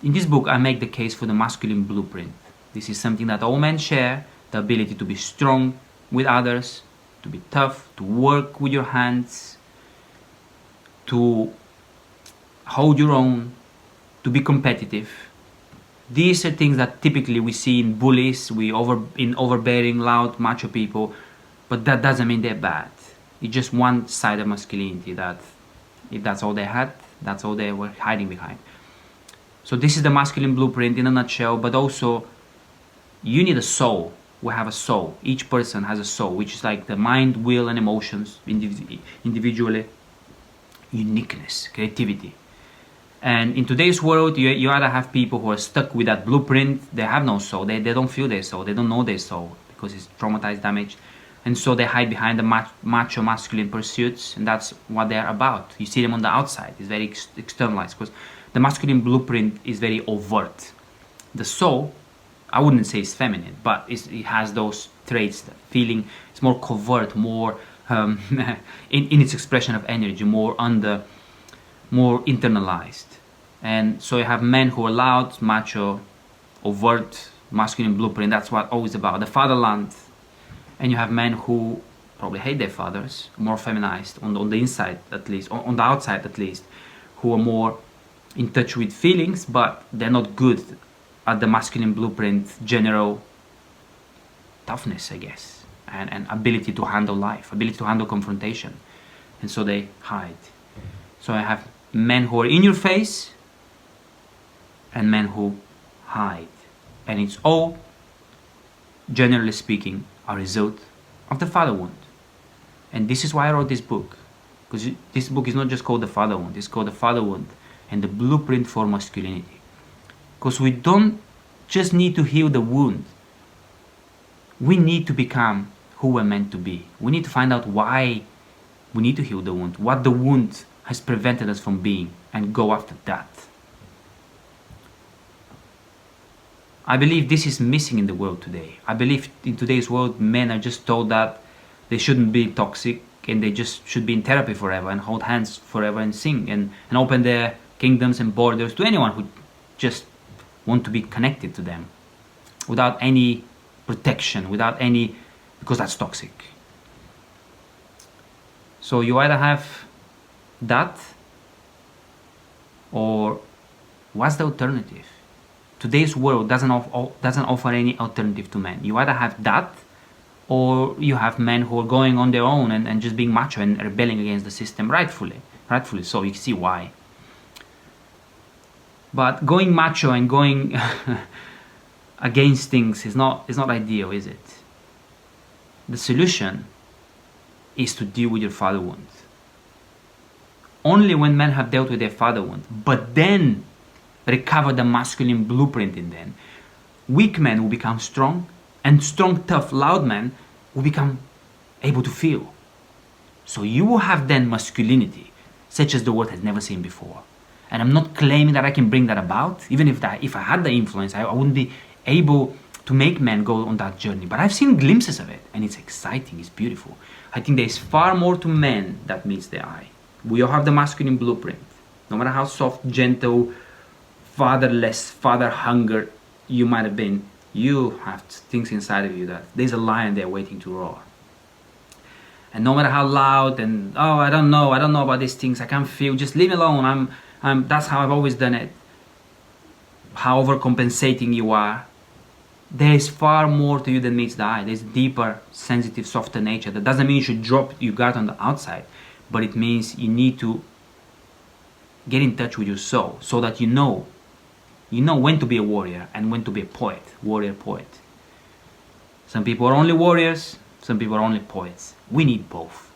In this book, I make the case for the masculine blueprint. This is something that all men share, the ability to be strong with others, to be tough, to work with your hands, to hold your own, to be competitive. These are things that typically we see in bullies, in overbearing, loud, macho people, but that doesn't mean they're bad. It's just one side of masculinity that if that's all they had, that's all they were hiding behind. So this is the masculine blueprint in a nutshell, but also you need a soul. We have a soul. Each person has a soul, which is like the mind, will, and emotions individually. Uniqueness, creativity. And in today's world, you either have people who are stuck with that blueprint, they have no soul, they don't feel their soul, they don't know their soul because it's traumatized, damaged. And so they hide behind the macho masculine pursuits, and that's what they're about. You see them on the outside, it's very externalized, because the masculine blueprint is very overt. The soul, I wouldn't say it's feminine, but it has those traits, the feeling, it's more covert, more in its expression of energy, more internalized. And so you have men who are loud, macho, overt, masculine blueprint, that's what always about, the fatherland. And you have men who probably hate their fathers, more feminized on the inside at least, on the outside at least, who are more in touch with feelings, but they're not good at the masculine blueprint, general toughness, I guess, and ability to handle life, ability to handle confrontation. And so they hide. So I have men who are in your face and men who hide. And it's all, generally speaking, a result of the father wound. And this is why I wrote this book. Because this book is not just called The Father Wound, it's called The Father Wound and the Blueprint for Masculinity. Because we don't just need to heal the wound. We need to become who we're meant to be. We need to find out why we need to heal the wound, what the wound has prevented us from being, and go after that. I believe this is missing in the world today. I believe in today's world, men are just told that they shouldn't be toxic and they just should be in therapy forever and hold hands forever and sing and open their kingdoms and borders to anyone who just want to be connected to them without any protection, because that's toxic. So you either have that, or what's the alternative? Today's world doesn't offer any alternative to men. You either have that, or you have men who are going on their own and just being macho and rebelling against the system, rightfully so. You see why. But going macho and going against things is not ideal, is it? The solution is to deal with your father wound. Only when men have dealt with their father wound, but then recover the masculine blueprint in them, weak men will become strong, and strong, tough, loud men will become able to feel. So you will have then masculinity, such as the world has never seen before. And I'm not claiming that I can bring that about. Even if I had the influence, I wouldn't be able to make men go on that journey. But I've seen glimpses of it, and it's exciting, it's beautiful. I think there's far more to men that meets the eye. We all have the masculine blueprint. No matter how soft, gentle, fatherless, father hunger you might have been, you have things inside of you that there's a lion there waiting to roar. And no matter how loud and, oh, I don't know about these things, I can't feel, just leave me alone, that's how I've always done it. How overcompensating you are. There is far more to you than meets the eye. There's deeper, sensitive, softer nature. That doesn't mean you should drop your guard on the outside, but it means you need to get in touch with your soul so that you know when to be a warrior and when to be a poet, warrior poet. Some people are only warriors, some people are only poets. We need both.